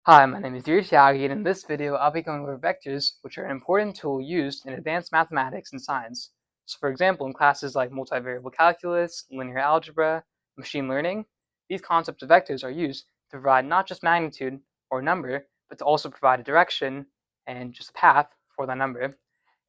Hi, my name is Tiagi, and in this video I'll be going over vectors, which are an important tool used in advanced mathematics and science. So for example, in classes like multivariable calculus, linear algebra, machine learning, these concepts of vectors are used to provide not just magnitude or number, but to also provide a direction and just a path for that number.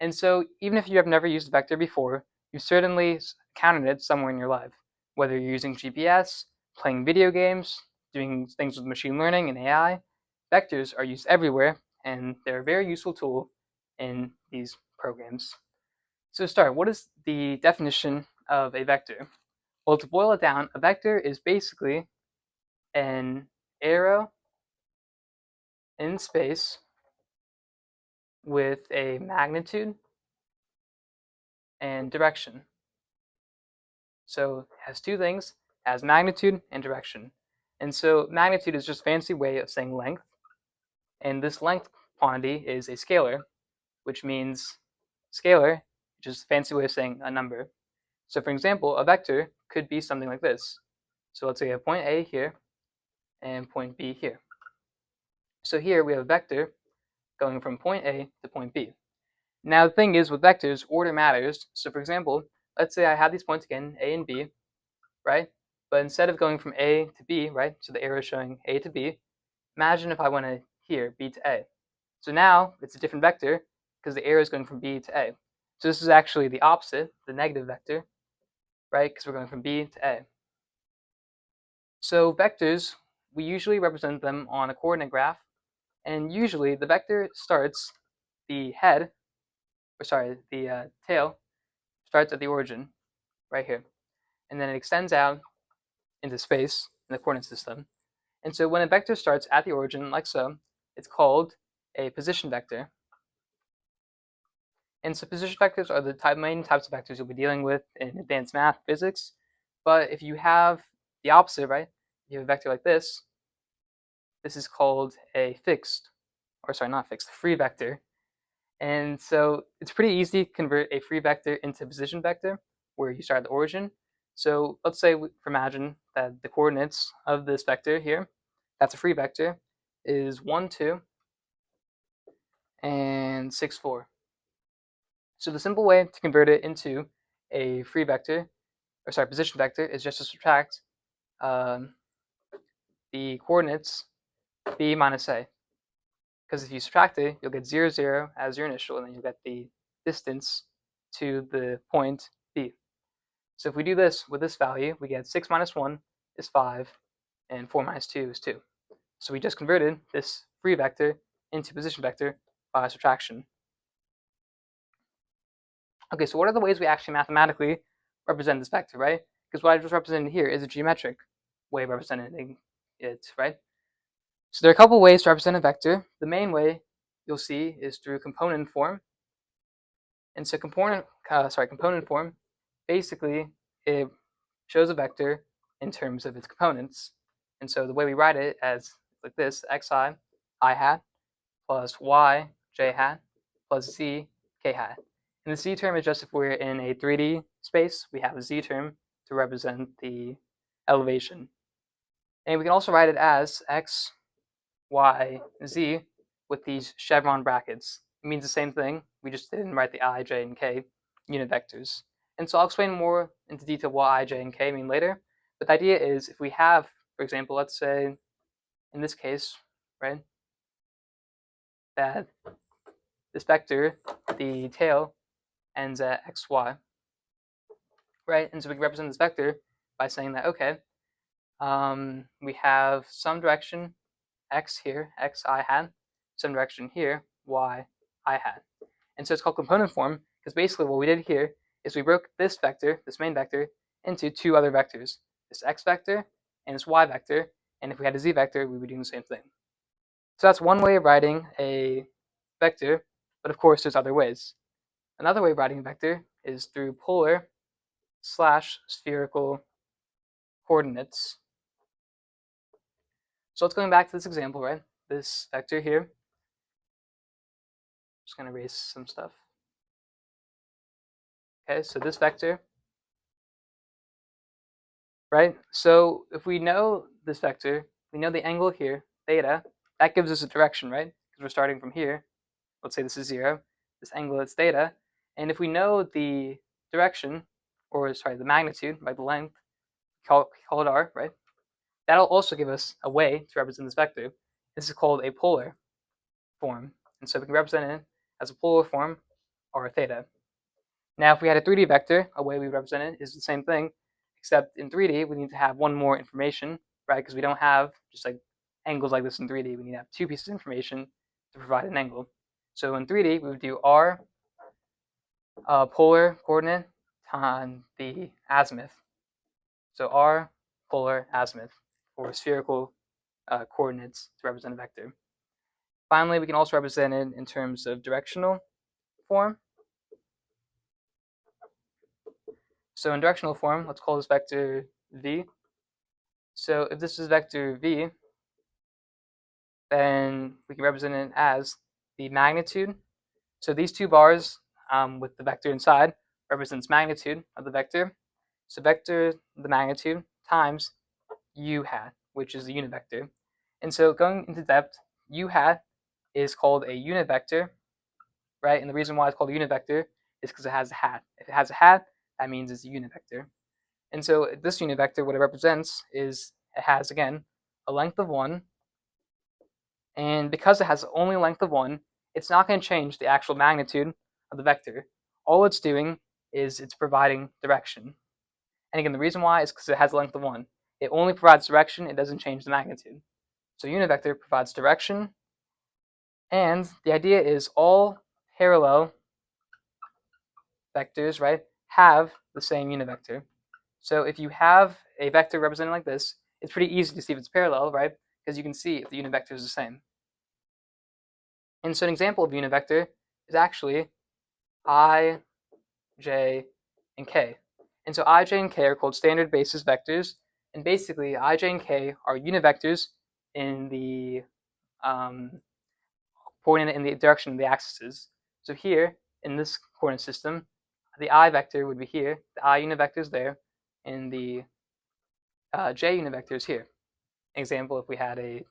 And so even if you have never used a vector before, you've certainly encountered it somewhere in your life, whether you're using GPS, playing video games, doing things with machine learning and AI. Vectors are used everywhere, and they're a very useful tool in these programs. So to start, what is the definition of a vector? Well, to boil it down, a vector is basically an arrow in space with a magnitude and direction. So it has two things, it has magnitude and direction. And so magnitude is just a fancy way of saying length, and this length quantity is a scalar, which means scalar, which is a fancy way of saying a number. So for example, a vector could be something like this. So let's say we have point A here and point B here. So here we have a vector going from point A to point B. Now the thing is with vectors, order matters. So for example, let's say I have these points again, A and B, right? But instead of going from A to B, right, so the arrow is showing A to B, imagine if I went to here, B to A. So now it's a different vector because the arrow is going from B to A. So this is actually the opposite, the negative vector, right, because we're going from B to A. So vectors, we usually represent them on a coordinate graph, and usually the vector starts the tail starts at the origin, right here, and then it extends out into space in the coordinate system. And so when a vector starts at the origin, like so, it's called a position vector. And so position vectors are the main types of vectors you'll be dealing with in advanced math, physics. But if you have the opposite, right, you have a vector like this is called a free vector. And so it's pretty easy to convert a free vector into a position vector, where you start at the origin. So let's say imagine that the coordinates of this vector here, that's a free vector, is 1, 2, and 6, 4. So the simple way to convert it into a position vector is just to subtract um, the coordinates b minus a. Because if you subtract it, you'll get 0, 0 as your initial, and then you'll get the distance to the point b. So if we do this with this value, we get 6 minus 1 is 5, and 4 minus 2 is 2. So we just converted this free vector into position vector by subtraction. Okay, so what are the ways we actually mathematically represent this vector, right? Because what I just represented here is a geometric way of representing it, right? So there are a couple ways to represent a vector. The main way you'll see is through component form. And so component form, basically it shows a vector in terms of its components. And so the way we write it as like this, xi, I hat, plus y, j hat, plus z, k hat. And the z term is just if we're in a 3D space, we have a z term to represent the elevation. And we can also write it as x, y, z with these chevron brackets. It means the same thing, we just didn't write the I, j, and k unit vectors. And so I'll explain more into detail what I, j, and k mean later. But the idea is if we have, for example, let's say in this case, right, that this vector, the tail, ends at xy, right? And so we can represent this vector by saying that, okay, we have some direction x here, xi hat, some direction here, y I hat. And so it's called component form because basically what we did here is we broke this vector, this main vector, into two other vectors, this x vector and this y vector. And if we had a z vector, we would be doing the same thing. So that's one way of writing a vector, but of course there's other ways. Another way of writing a vector is through polar / spherical coordinates. So let's go back to this example, right? This vector here. I'm just going to erase some stuff. Okay, so this vector, right? So if we know this vector, we know the angle here, theta, that gives us a direction, right? Because we're starting from here. Let's say this is 0. This angle is theta. And if we know the direction, or sorry, the magnitude, right, the length, call it r, right? That'll also give us a way to represent this vector. This is called a polar form. And so we can represent it as a polar form, r theta. Now, if we had a 3D vector, a way we represent it is the same thing, except in 3D, we need to have one more information, right? Because we don't have just like angles like this in 3D. We need to have two pieces of information to provide an angle. So in 3D, we would do r polar coordinate on the azimuth. So r polar azimuth for spherical coordinates to represent a vector. Finally, we can also represent it in terms of directional form. So in directional form, let's call this vector v. So if this is vector v, then we can represent it as the magnitude. So these two bars with the vector inside represents magnitude of the vector. So vector the magnitude times u hat, which is the unit vector. And so going into depth, u hat is called a unit vector, right? And the reason why it's called a unit vector is because it has a hat. If it has a hat, that means it's a unit vector. And so this unit vector, what it represents is it has, again, a length of 1. And because it has only a length of 1, it's not going to change the actual magnitude of the vector. All it's doing is it's providing direction. And again, the reason why is because it has a length of 1. It only provides direction, it doesn't change the magnitude. So unit vector provides direction, and the idea is all parallel vectors, right, have the same unit vector. So if you have a vector represented like this, it's pretty easy to see if it's parallel, right, because you can see if the unit vector is the same. And so an example of unit vector is actually I, j, and k. And so I, j, and k are called standard basis vectors. And basically, I, j, and k are unit vectors in the coordinate in the direction of the axes. So here, in this coordinate system, the I vector would be here, the I unit vector is there, and the j unit vector is here. Example, if we had a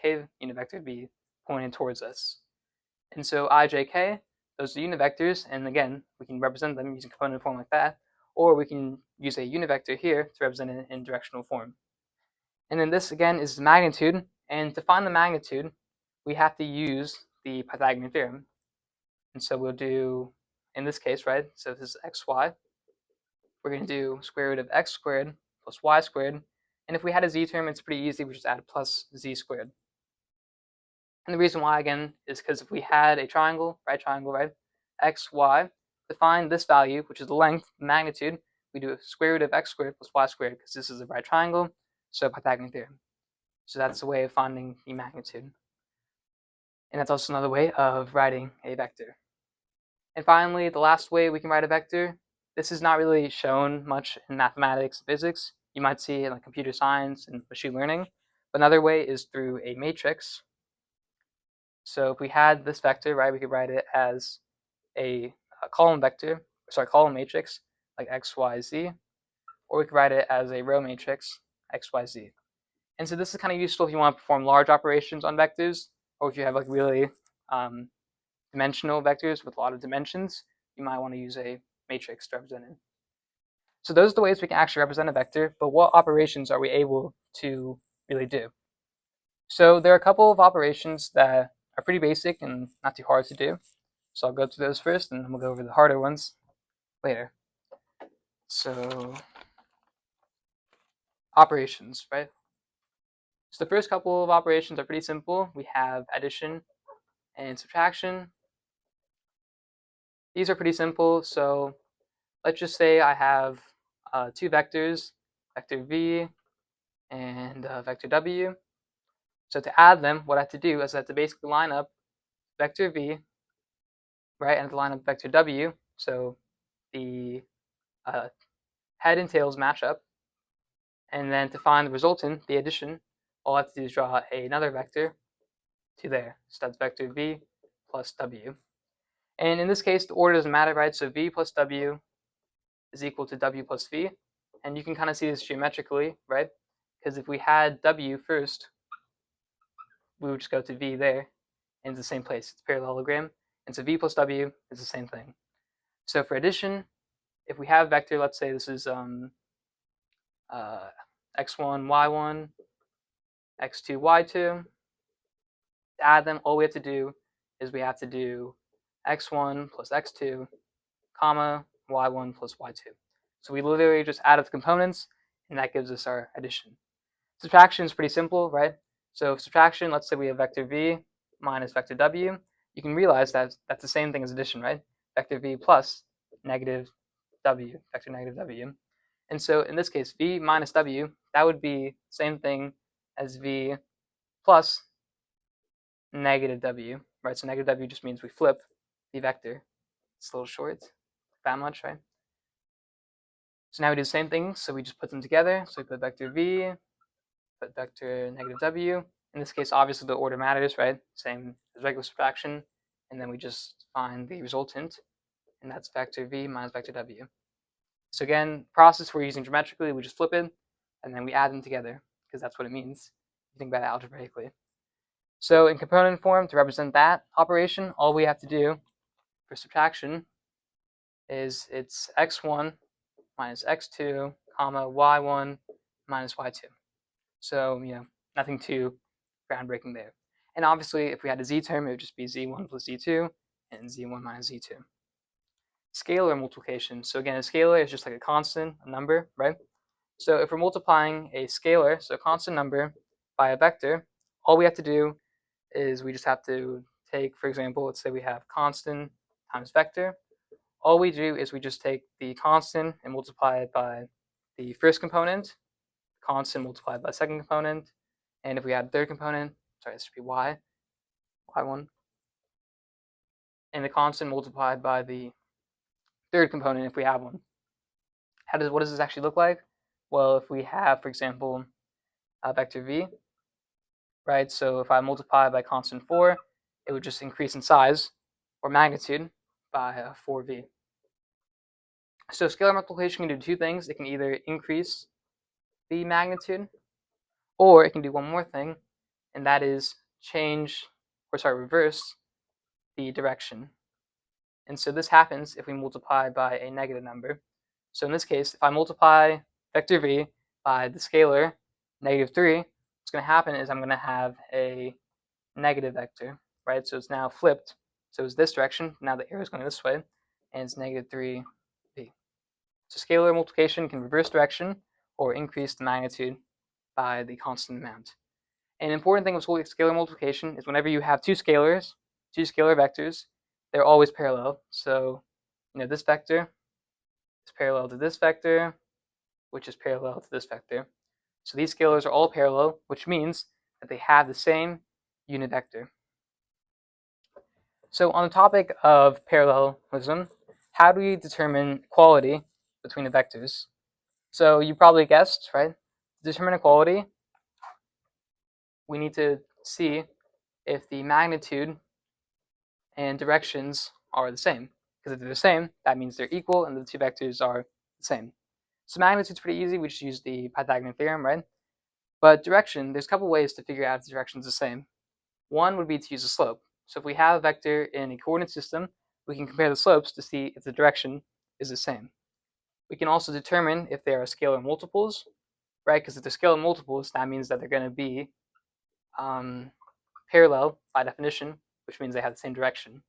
k unit vector would be pointed towards us. And so I, j, k, those are unit vectors, and again, we can represent them using component form like that, or we can use a unit vector here to represent it in directional form. And then this, again, is the magnitude, and to find the magnitude, we have to use the Pythagorean theorem. And so we'll do, in this case, right, so this is xy, we're going to do square root of x squared plus y squared, and if we had a z term, it's pretty easy, we just add plus z squared. And the reason why, again, is because if we had a triangle, right, x, y, to find this value, which is the length, the magnitude, we do square root of x squared plus y squared, because this is a right triangle, so Pythagorean theorem. So that's a way of finding the magnitude. And that's also another way of writing a vector. And finally, the last way we can write a vector, this is not really shown much in mathematics and physics. You might see it in like computer science and machine learning. But another way is through a matrix. So if we had this vector, right, we could write it as a column matrix, like x, y, z, or we could write it as a row matrix, x, y, z. And so this is kind of useful if you want to perform large operations on vectors, or if you have like really dimensional vectors with a lot of dimensions, you might want to use a matrix to represent it. So those are the ways we can actually represent a vector, but what operations are we able to really do? So there are a couple of operations that are pretty basic and not too hard to do. So I'll go through those first, and then we'll go over the harder ones later. So operations, right? So the first couple of operations are pretty simple. We have addition and subtraction. These are pretty simple. So let's just say I have two vectors, vector v and vector w. So to add them, what I have to do is I have to basically line up vector v, right, and to line up vector w. So the head and tails match up. And then to find the resultant, the addition, all I have to do is draw another vector to there. So that's vector v plus w. And in this case, the order doesn't matter, right? So v plus w is equal to w plus v. And you can kind of see this geometrically, right? Because if we had w first, we would just go to v there, and it's the same place. It's parallelogram, and so v plus w is the same thing. So for addition, if we have a vector, let's say this is x1, y1, x2, y2, to add them, all we have to do is we have to do x1 plus x2, comma, y1 plus y2. So we literally just add up the components, and that gives us our addition. Subtraction is pretty simple, right? So subtraction, let's say we have vector v minus vector w. You can realize that that's the same thing as addition, right? Vector v plus negative w, vector negative w. And so in this case, v minus w, that would be the same thing as v plus negative w, right? So negative w just means we flip the vector. It's a little short, that much, right? So now we do the same thing, so we just put them together. So we put vector v, put vector negative w. In this case, obviously the order matters, right? Same as regular subtraction. And then we just find the resultant, and that's vector v minus vector w. So again, process we're using geometrically, we just flip it, and then we add them together, because that's what it means. You think about it algebraically. So in component form, to represent that operation, all we have to do for subtraction is it's x1 minus x2, comma, y1 minus y2. So, nothing too groundbreaking there. And obviously, if we had a z term, it would just be z1 plus z2 and z1 minus z2. Scalar multiplication. So again, a scalar is just like a constant, a number, right? So if we're multiplying a scalar, so a constant number, by a vector, all we have to do is we just have to take, for example, let's say we have constant times vector. All we do is we just take the constant and multiply it by the first component, constant multiplied by the second component, and if we add third component, sorry, this should be y1, and the constant multiplied by the third component if we have one. What does this actually look like? Well, if we have, for example, vector v, right? So if I multiply by constant 4, it would just increase in size or magnitude by 4v. So scalar multiplication can do two things. It can either increase the magnitude, or it can do one more thing, and that is reverse the direction. And so this happens if we multiply by a negative number. So in this case, if I multiply vector v by the scalar negative 3, what's going to happen is I'm going to have a negative vector, right? So it's now flipped. So it's this direction. Now the arrow is going this way, and it's negative 3v. So scalar multiplication can reverse direction or increase the magnitude by the constant amount. An important thing with scalar multiplication is whenever you have two scalar vectors, they're always parallel. So, this vector is parallel to this vector, which is parallel to this vector. So these scalars are all parallel, which means that they have the same unit vector. So on the topic of parallelism, how do we determine equality between the vectors? So you probably guessed, right? To determine equality, we need to see if the magnitude and directions are the same. Because if they're the same, that means they're equal and the two vectors are the same. So magnitude's pretty easy. We just use the Pythagorean theorem, right? But direction, there's a couple ways to figure out if the direction's the same. One would be to use a slope. So if we have a vector in a coordinate system, we can compare the slopes to see if the direction is the same. We can also determine if they are scalar multiples, right? Because if they're scalar multiples, that means that they're going to be parallel by definition, which means they have the same direction.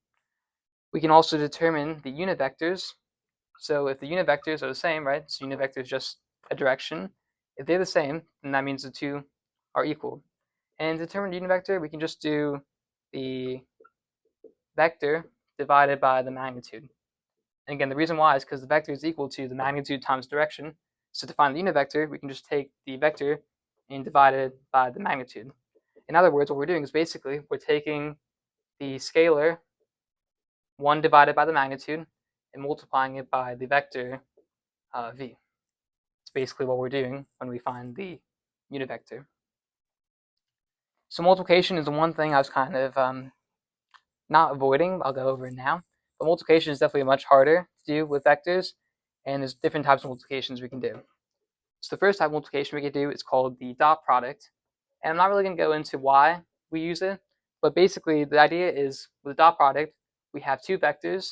We can also determine the unit vectors. So if the unit vectors are the same, right? So unit vector is just a direction. If they're the same, then that means the two are equal. And to determine the unit vector, we can just do the vector divided by the magnitude. And again, the reason why is because the vector is equal to the magnitude times direction. So to find the unit vector, we can just take the vector and divide it by the magnitude. In other words, what we're doing is basically we're taking the scalar 1 divided by the magnitude and multiplying it by the vector v. It's basically what we're doing when we find the unit vector. So multiplication is the one thing I was kind of not avoiding. I'll go over it now. But multiplication is definitely much harder to do with vectors, and there's different types of multiplications we can do. So the first type of multiplication we can do is called the dot product. And I'm not really going to go into why we use it. But basically, the idea is with the dot product, we have two vectors.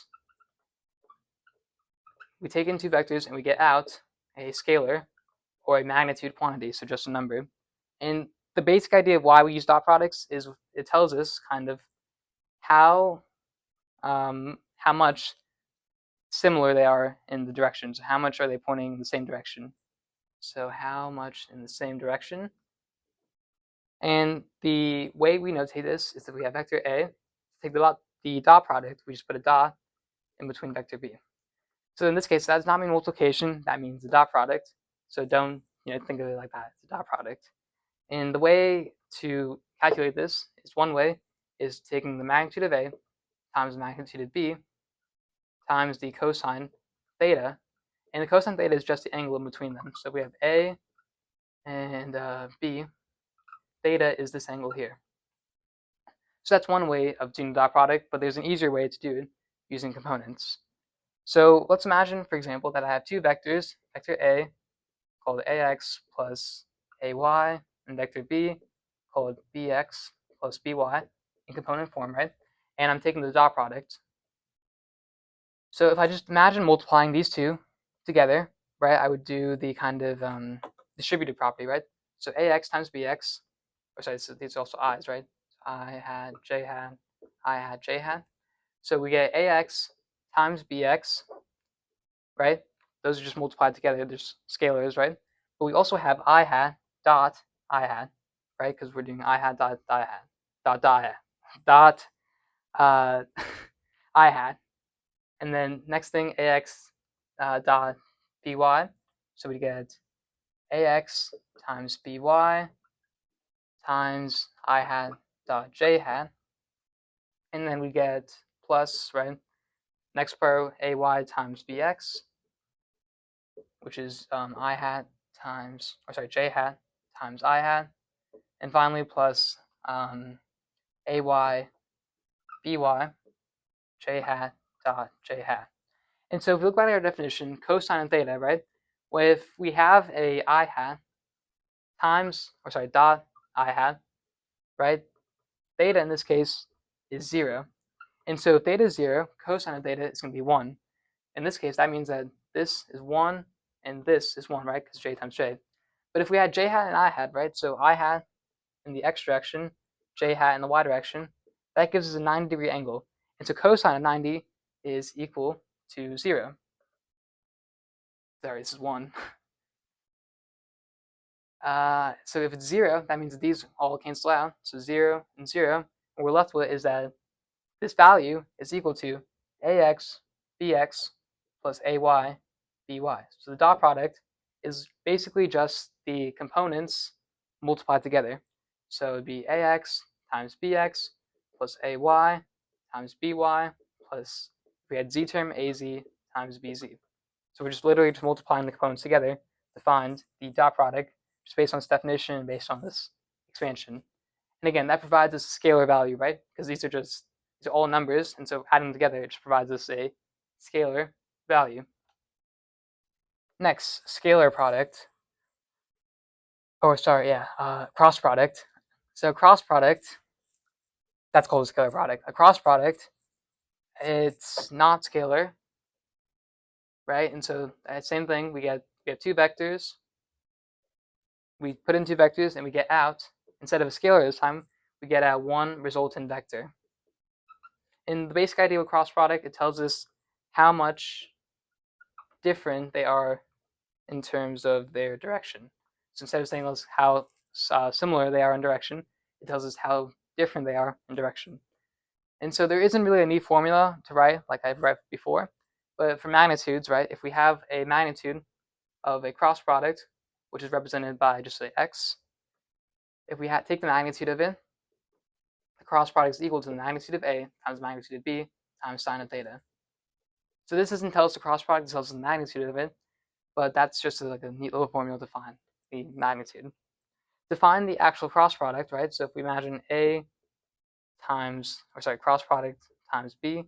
We take in two vectors and we get out a scalar or a magnitude quantity, so just a number. And the basic idea of why we use dot products is it tells us kind of how much similar they are in the directions. How much are they pointing in the same direction? So how much in the same direction? And the way we notate this is that we have vector A. Take the dot product, we just put a dot in between vector B. So in this case, that does not mean multiplication. That means the dot product. So don't think of it like that. It's a dot product. And the way to calculate this is one way is taking the magnitude of A times the magnitude of B times the cosine theta. And the cosine theta is just the angle in between them. So we have A and B. Theta is this angle here. So that's one way of doing the dot product, but there's an easier way to do it using components. So let's imagine, for example, that I have two vectors, vector A called ax plus ay, and vector B called bx plus by in component form, right? And I'm taking the dot product. So if I just imagine multiplying these two together, right, I would do the kind of distributive property, right? So ax times bx, or sorry, so these are also i's, right? I had, j hat, I had, j hat. So we get ax times bx, right? Those are just multiplied together. There's scalars, right? But we also have I hat dot I hat, right? Because we're doing I hat dot I hat dot uh, I hat, and then next thing ax dot by. So we get ax times by times I hat dot j hat, and then we get plus, right? Next row ay times bx, which is I hat times, or sorry, j hat times I hat, and finally plus ay by j hat dot j hat. And so if we look back at our definition, cosine and theta, right? Well, if we have a I hat times, or sorry, dot I hat, right? Theta in this case is 0. And so if theta is 0, cosine of theta is going to be 1. In this case, that means that this is 1 and this is 1, right? Because j times j. But if we had j hat and I hat, right? So I hat in the x direction, j hat in the y direction, that gives us a 90-degree angle. And so cosine of 90 is equal to 0. Sorry, this is 1. So if it's 0, that means that these all cancel out. So 0 and 0. What we're left with is that this value is equal to ax bx plus ay by. So the dot product is basically just the components multiplied together. So it would be ax times bx plus ay times by plus, if we had z term, az times bz. So we're just literally just multiplying the components together to find the dot product just based on this definition and based on this expansion. And again, that provides us a scalar value, right? Because these are all numbers, and so adding them together, it just provides us a scalar value. Next, scalar product. Or sorry, yeah, cross product. So cross product, that's called a scalar product. A cross product, it's not scalar, right? And so same thing, we have two vectors. We put in two vectors and we get out, instead of a scalar this time, we get out one resultant vector. In the basic idea of cross product, it tells us how much different they are in terms of their direction. So instead of saying us how similar they are in direction, it tells us how different they are in direction. And so there isn't really a neat formula to write like I've read before, but for magnitudes, right, if we have a magnitude of a cross product, which is represented by just say x, if we take the magnitude of it, the cross product is equal to the magnitude of a times the magnitude of b times sine of theta. So this doesn't tell us the cross product, it tells us the magnitude of it, but that's just like a neat little formula to find the magnitude. To find the actual cross product, right? So if we imagine a times, or sorry, cross product times b,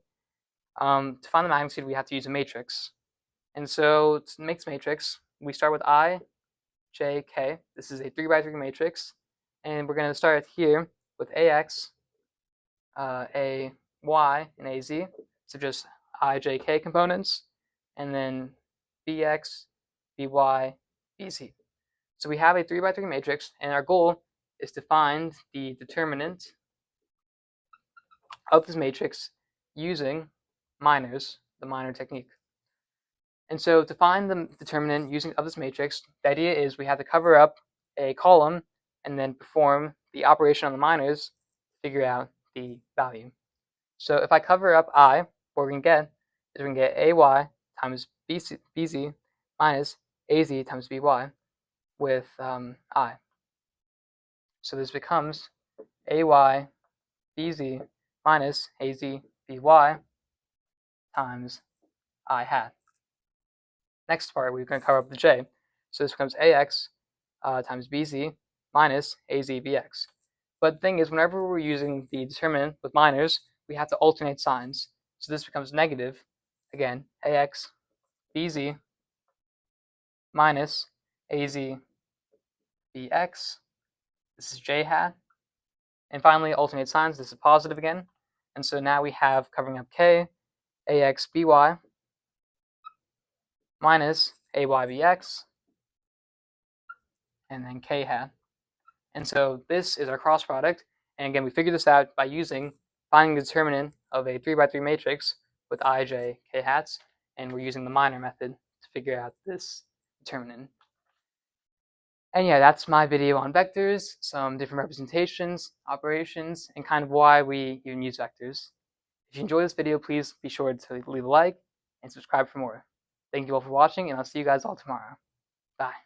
to find the magnitude, we have to use a matrix. And so to make this matrix, we start with I, j, k. This is a 3 by 3 matrix, and we're going to start here with AX, AY, and AZ, so just I, J, K components, and then BX, BY, BZ. So we have a 3 by 3 matrix, and our goal is to find the determinant of this matrix using minors, the minor technique. And so to find the determinant of this matrix, the idea is we have to cover up a column and then perform the operation on the minors to figure out the value. So if I cover up I, what we're going to get is we're going to get AY times BZ minus AZ times BY with I. So this becomes AY BZ minus AZ BY times I hat. Next part, we're going to cover up the J. So this becomes AX times BZ minus AZ BX. But the thing is, whenever we're using the determinant with minors, we have to alternate signs. So this becomes negative, again, AX BZ minus AZ BX. This is J hat. And finally, alternate signs. This is positive again. And so now we have, covering up K, AX BY minus AY BX, and then K hat. And so this is our cross product. And again, we figured this out by finding the determinant of a 3 by 3 matrix with I, J, K hats. And we're using the minor method to figure out this determinant. And yeah, that's my video on vectors, some different representations, operations, and kind of why we even use vectors. If you enjoyed this video, please be sure to leave a like and subscribe for more. Thank you all for watching, and I'll see you guys all tomorrow. Bye.